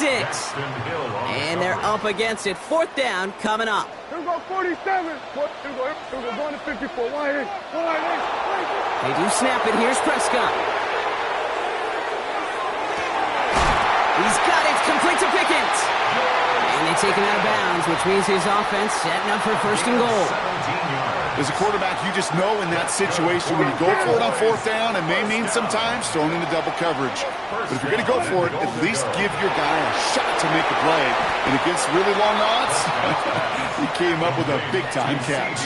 And they're up against it. 4th down coming up. Here we go, 47. Here we go, going to 54. Why? They do snap it. Here's Prescott. He's got it. Complete to Pickens. And they take him out of bounds, which means his offense setting up for 1st and goal. As a quarterback, you just know in that situation when you go for it on 4th down, it may mean sometimes throwing into double coverage. But if you're going to go for it, at least give your guy a shot to make a play. And against really long odds, he came up with a big-time catch.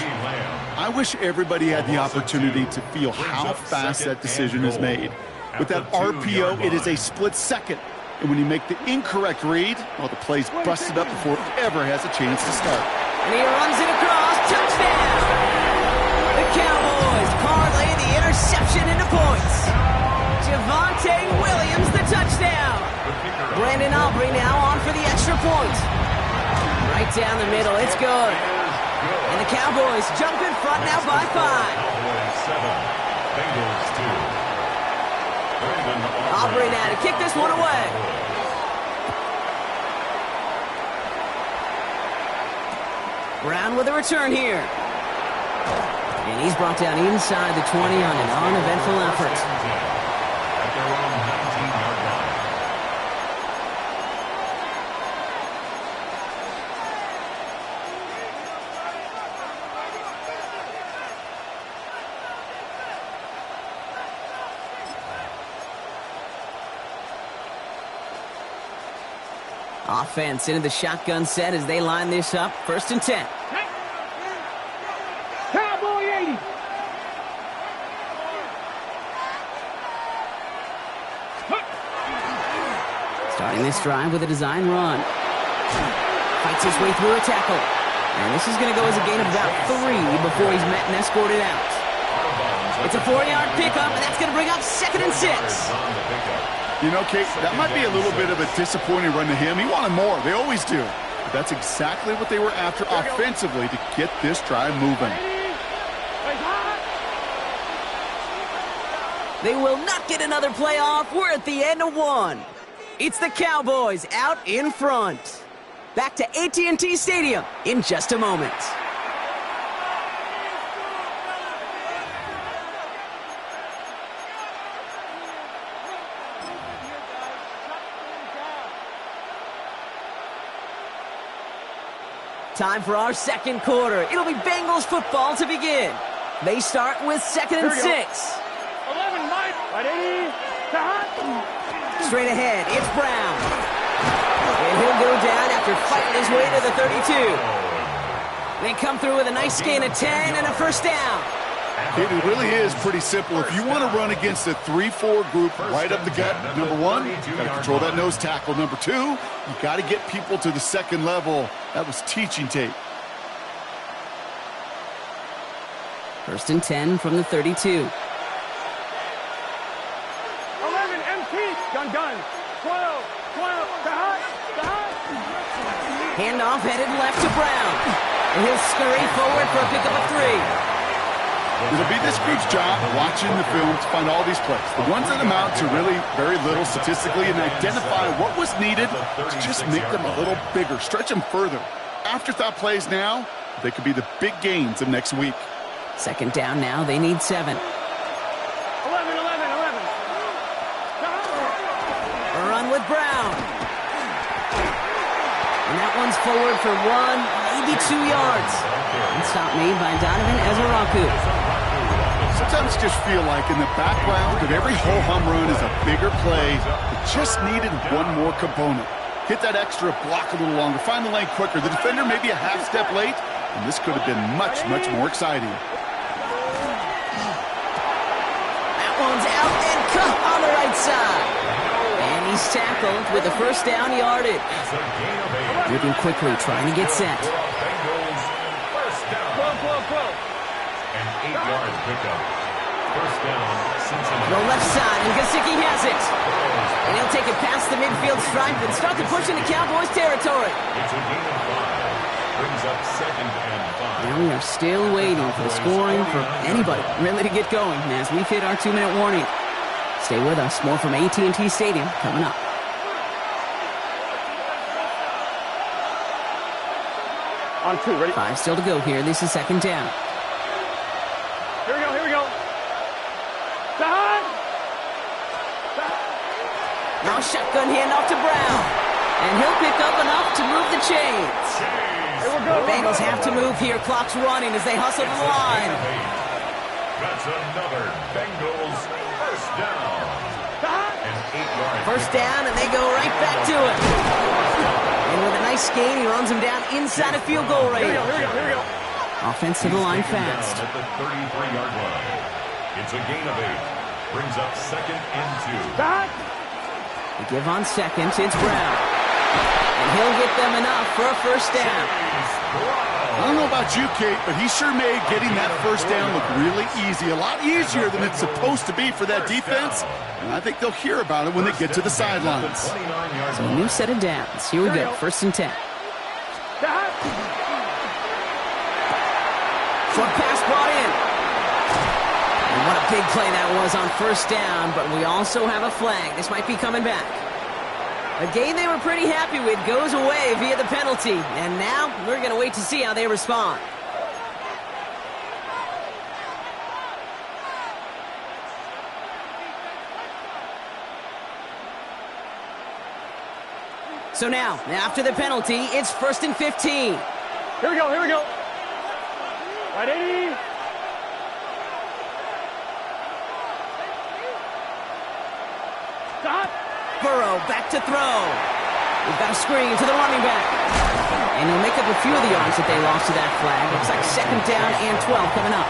I wish everybody had the opportunity to feel how fast that decision is made. With that RPO, it is a split second. And when you make the incorrect read, well, the play's busted up before it ever has a chance to start. And he runs it across. Touchdown! The Cowboys parlay the interception into points. Javonte Williams, the touchdown. Brandon Aubrey now on for the extra point. Right down the middle. It's good. And the Cowboys jump in front now by 5. Cowboys 7, Bengals 2. Aubrey now to kick this one away. Brown with a return here. And he's brought down inside the 20 on an uneventful effort. At their own 19-yard line. Offense into the shotgun set as they line this up. 1st and 10. Cowboy 80. Starting this drive with a design run. Fights his way through a tackle. And this is going to go as a gain of about 3 before he's met and escorted out. It's a 4-yard pickup, and that's going to bring up 2nd and 6. You know, Kate, that might be a little bit of a disappointing run to him. He wanted more. They always do. But that's exactly what they were after offensively to get this drive moving. They will not get another playoff. We're at the end of 1. It's the Cowboys out in front. Back to AT&T Stadium in just a moment. Time for our 2nd quarter. It'll be Bengals football to begin. They start with 2nd and 6. 11, Mike. Ready? Straight ahead, it's Brown. And he'll go down after fighting his way to the 32. They come through with a nice gain of 10 and a 1st down. It really is pretty simple. If you want to run against a 3-4 group right up the gut, number 1, you got to control that nose tackle. Number 2, you got to get people to the 2nd level. That was teaching tape. 1st and 10 from the 32. 11, MT. Gun. 12. Handoff headed left to Brown. And he'll scurry forward for a pickup of 3. It'll be this group's job watching the film to find all these plays. The ones that amount to really very little statistically and identify what was needed to just make them a little bigger, stretch them further. Afterthought plays now, they could be the big gains of next week. 2nd down now, they need 7. 11. A run with Brown. And that one's forward for 1, maybe 2 yards. And stop made by Donovan Ezeraku. Sometimes just feel like in the background of every ho-hum run is a bigger play. It just needed one more component. Hit that extra block a little longer, find the lane quicker. The defender may be a half step late, and this could have been much more exciting. That one's out and cut on the right side. And he's tackled with a 1st down yardage. Moving quickly, trying to get set. And 8 yards pickup. 1st down, Cincinnati. The left side, and Gesicki has it. And he'll take it past the midfield stripe and start to push into Cowboys territory. It's a gain of 5. Brings up 2nd and 5. And we are still waiting for the scoring for anybody really to get going as we've hit our 2-minute warning. Stay with us. More from AT&T Stadium coming up. On 2, ready? 5 still to go here. This is 2nd down. Here we go. Now shotgun handoff to Brown. And he'll pick up enough to move the chains. The Bengals have to move here. Clock's running as they hustle to the line. That's another Bengals 1st down. And 8 yards. 1st down, and they go right back to it. And with a nice gain, he runs him down inside a field goal range. Here we go. Offense to the line fast. At the 33-yard line. It's a gain of 8. Brings up 2nd and 2. They give on 2nd. It's Brown. And he'll get them enough for a 1st down. I don't know about you, Kate, but he sure made getting that 1st down look really easy. A lot easier than it's supposed to be for that defense. And I think they'll hear about it when they get to the sidelines. So a new set of downs. Here we go. 1st and 10. Short pass brought in. And what a Big play that was on first down, but we also have a flag. This might be coming back. A game they were pretty happy with goes away via the penalty, and now we're going to wait to see how they respond. So now, after the penalty, it's 1st and 15. Here we go, here we go. Right, 80. Stop. Burrow back to throw. We've got a screen to the running back. And he'll make up a few of the yards that they lost to that flag. Looks like 2nd down and 12 coming up.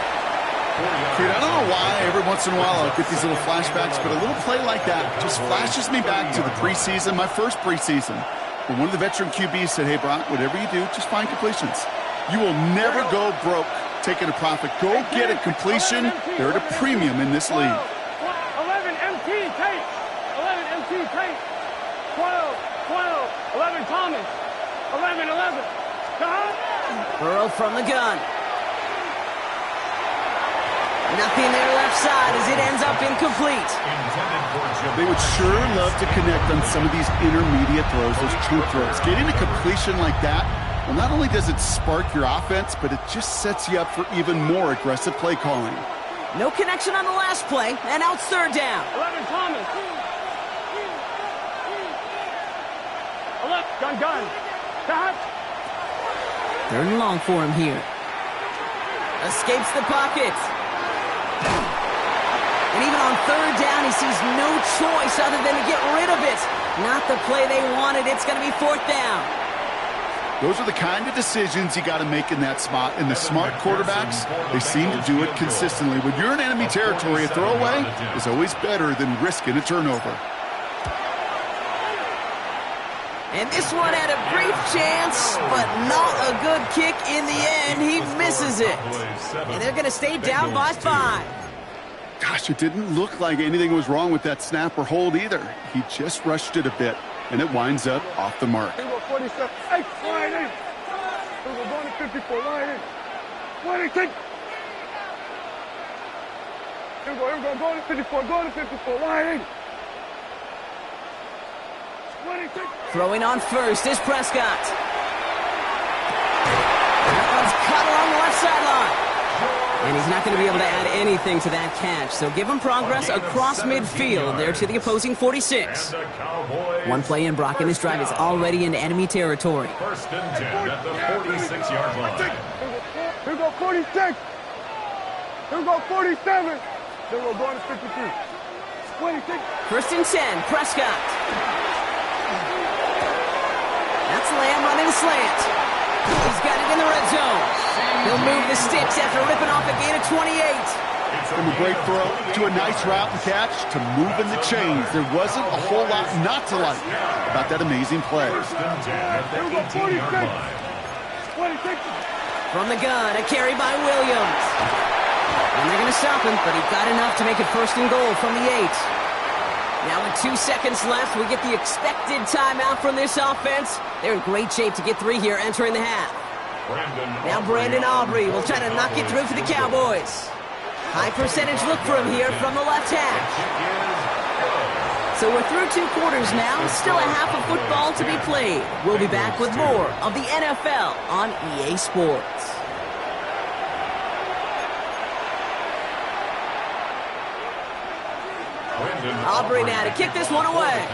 Dude, I don't know why every once in a while I'll get these little flashbacks, but a little play like that just flashes me back to the preseason, my first preseason, where one of the veteran QBs said, hey, Brock, whatever you do, just find completions. You will never go broke taking a profit. Go get a completion. They're at a premium in this league. 11 MT, Tate. 11 MT, Tate. 12, 11 Thomas. 11. Burrow from the gun. Nothing there left side as it ends up incomplete. They would sure love to connect on some of these intermediate throws, those true throws. Getting a completion like that, well, not only does it spark your offense, but it just sets you up for even more aggressive play calling. No connection on the last play, and now it's 3rd down. 11 Thomas. 11, gun. Stop. 3rd and long for him here. Escapes the pocket. And even on 3rd down, he sees no choice other than to get rid of it. Not the play they wanted. It's going to be 4th down. Those are the kind of decisions you got to make in that spot. And the smart quarterbacks, they seem to do it consistently. When you're in enemy territory, a throwaway is always better than risking a turnover. And this one had a brief chance, but not a good kick in the end. He misses it. And they're going to stay down by 5. Gosh, it didn't look like anything was wrong with that snap or hold either. He just rushed it a bit, and it winds up off the mark. Here we go, 47. Hey, line in. Here we go, going to 54, line in. 26. Here we go, going to 54, line in. 26. Throwing on first is Prescott. That one's cut along the left sideline. And he's not going to be able to add anything to that catch. So give him progress across midfield there to the opposing 46. One play in, Brock, and this drive is already in enemy territory. 1st and 10 at the 46-yard line. Here we go, 46. Here we go, 47. Here we go, going to 53. 26. 1st and 10, Prescott. That's Lamb running a slant. He's got it in the red zone. He'll move the sticks after ripping off a gain of 28. From a great throw to a nice route and catch to moving the chains, there wasn't a whole lot not to like about that amazing play. 1st and 10 at the 18-yard line. 26. From the gun, a carry by Williams. And they're going to stop him, but he got enough to make it 1st and goal from the 8. Now with 2 seconds left, we get the expected timeout from this offense. They're in great shape to get 3 here entering the half. Now Brandon Aubrey will try to knock it through for the Cowboys. High percentage look for him here from the left hash. So we're through 2 quarters now. Still a half of football to be played. We'll be back with more of the NFL on EA Sports. Aubrey now to kick this one away.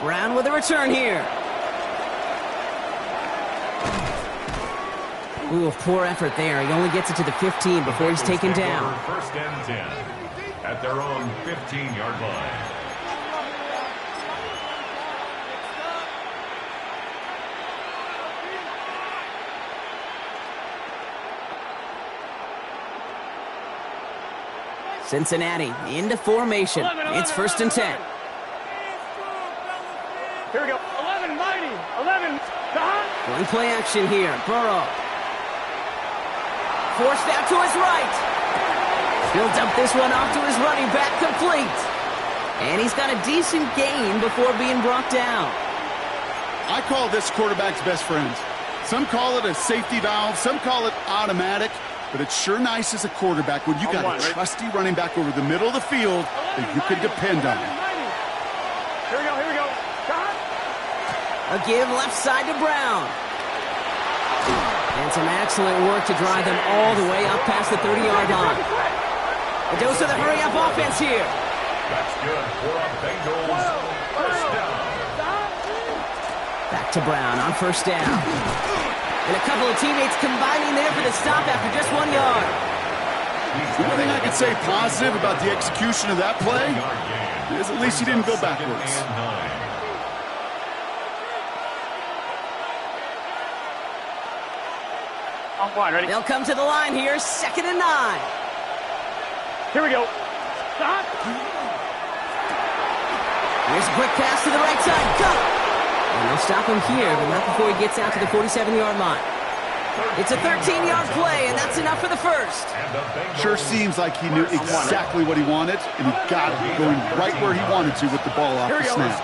Brown with a return here. Ooh, poor effort there. He only gets it to the 15 before he's taken down. 1st and 10 at their own 15-yard line. Cincinnati into formation. It's 1st and 10. Here we go. 11, mighty. 11. One play action here. Burrow. Forced out to his right. He'll dump this one off to his running back, complete. And he's got a decent gain before being brought down. I call this quarterback's best friend. Some call it a safety valve, some call it automatic, but it's sure nice as a quarterback when you got a trusty running back over the middle of the field that you can depend on. Here we go. A give left side to Brown. And some excellent work to drive them all the way up past the 30-yard line. A dose of the hurry-up offense here. That's good for a Bengals first down. Back to Brown on first down. And a couple of teammates combining there for the stop after just 1 yard. The only thing I could say positive about the execution of that play is at least he didn't go backwards. On one, ready? They'll come to the line here, 2nd and 9. Here we go. Stop. Here's a quick pass to the right side. Go! And they'll stop him here, but not before he gets out to the 47-yard line. It's a 13-yard play, and that's enough for the first. Sure seems like he knew exactly what he wanted, and he got it going right where he wanted to with the ball off the snap.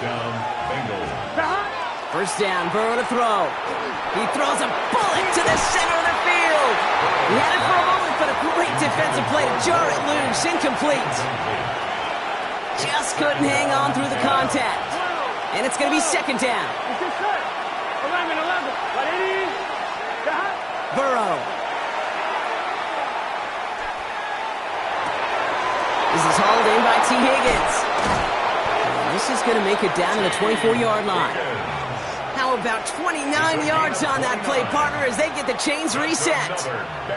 First down, Burrow to throw. He throws a bullet to the center of the field. He had it for a moment, but a great defensive play to jar it loose. Incomplete. Just couldn't hang on through the contact. And it's going to be 2nd down. 11. Burrow. This is hauled in by T. Higgins. And this is going to make it down to the 24-yard line. How about 29 yards on that play, partner, as they get the chains reset?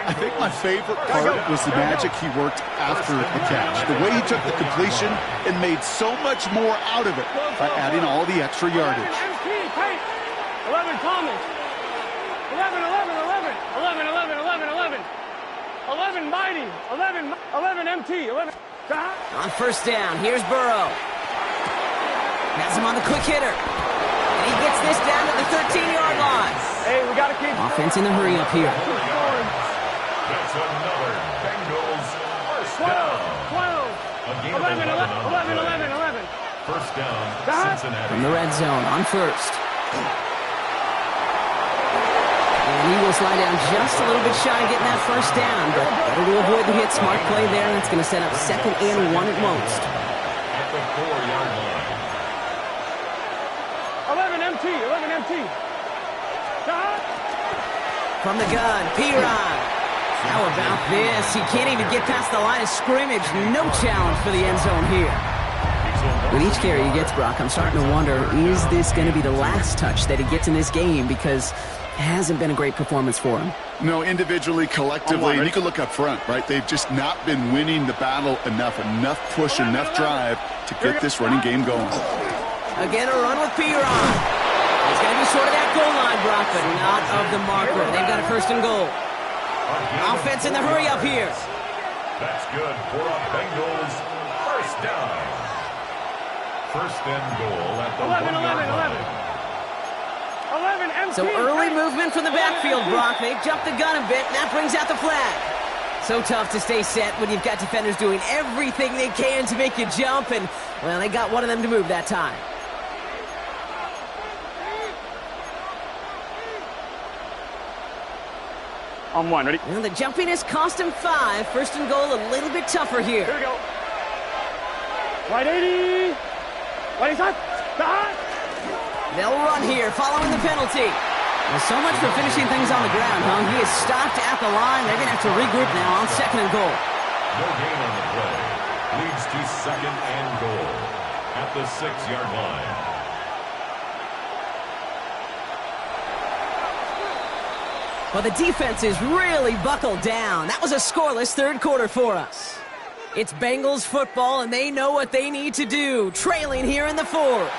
I think my favorite part was the magic he worked after the catch. The way he took the completion and made so much more out of it by adding all the extra yardage. 11 Thomas. 11 Mighty. 11 MT. 11. On first down, here's Burrow. Has him on the quick hitter. And he gets this down to the 13-yard line. Hey, we got to keep... Offense in the hurry up here. That's another Bengals first down. 11. First down, Cincinnati. From the red zone on first. And he will slide down just a little bit shy of getting that first down, but better to avoid the hit. Smart play there, and it's going to set up 2nd and 1 at most. At the 4-yard line. 11 MT. From the gun, Piron. How about this? He can't even get past the line of scrimmage. No challenge for the end zone here. With each carry he gets, Brock, I'm starting to wonder, is this going to be the last touch that he gets in this game? Because it hasn't been a great performance for him. No, individually, collectively, and you can look up front, right? They've just not been winning the battle enough push, enough drive to get this running game going. Again, a run with Piron. He's going to be short of that goal line, Brock, but not of the marker. They've got a 1st and goal. Offense in the hurry up here. That's good for a Bengals first down. 1st and goal at the 1-yard line. 11 MT. So early movement from the backfield, Brock. They've jumped the gun a bit, and that brings out the flag. So tough to stay set when you've got defenders doing everything they can to make you jump, and, well, they got one of them to move that time. On one, ready? Well, the jumpiness cost him 5. 1st and goal, a little bit tougher here. Here we go. Right 80. Right side. They'll run here, following the penalty. Well, so much for finishing things on the ground, huh? He is stopped at the line. They're going to have to regroup now on 2nd and goal. No gain on the play. Leads to 2nd and goal at the 6-yard line. Well, the defense is really buckled down. That was a scoreless 3rd quarter for us. It's Bengals football, and they know what they need to do, trailing here in the 4th.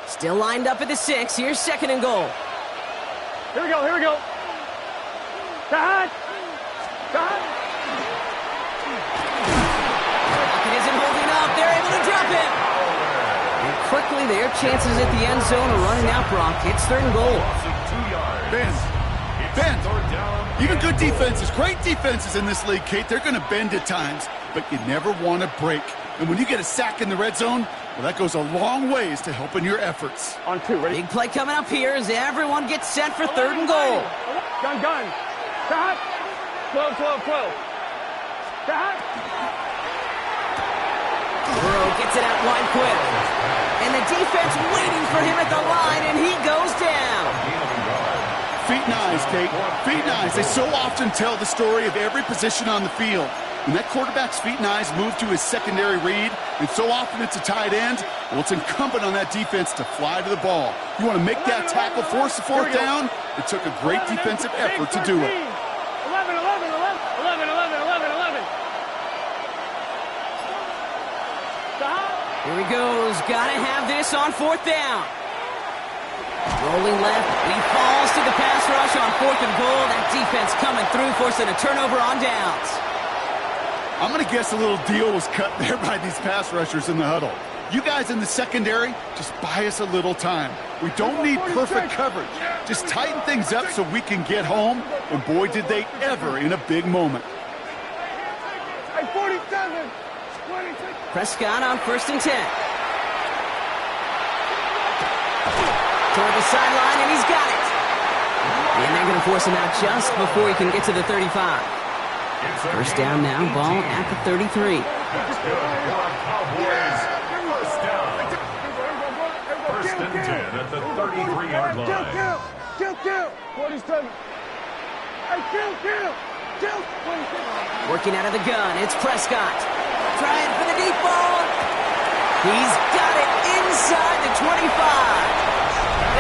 Still lined up at the 6. Here's 2nd and goal. Here we go. It isn't holding up. They're able to drop it. quickly, their chances at the end zone are running out, Brock. It's 3rd and goal. Loss of 2 yards. Ben, Third down. even good defenses, great defenses in this league, Kate, they're going to bend at times, but you never want to break. And when you get a sack in the red zone, well, that goes a long ways to helping your efforts. On 2, ready? Big play coming up here as everyone gets set for 3rd and goal. Gun. Stop. 12. Stop. Burrow gets it out wide quick. And the defense waiting for him at the line, and he goes down. Feet and eyes, Kate. Feet and eyes. They so often tell the story of every position on the field. When that quarterback's feet and eyes move to his secondary read, and so often it's a tight end, well, it's incumbent on that defense to fly to the ball. You want to make that tackle, force the 4th down? It took a great defensive effort to do it. 11. Stop. Here he goes. Gotta have this on 4th down. Rolling left. He falls to the pass rush on 4th and goal. That defense coming through, forcing a turnover on downs. I'm going to guess a little deal was cut there by these pass rushers in the huddle. You guys in the secondary, just buy us a little time. We don't need perfect coverage. Just tighten things up so we can get home, and boy, did they ever in a big moment. Hey, 47. 26. Prescott on 1st and 10. Toward the sideline, and he's got it. And they're going to force him out just before he can get to the 35. First down now, ball at the 33. That's good for our Cowboys. First down. 1st and 10 at the 33-yard line. Kill. 47. Hey, kill. 47. Working out of the gun, it's Prescott. Trying for the deep ball. He's got it inside the 25.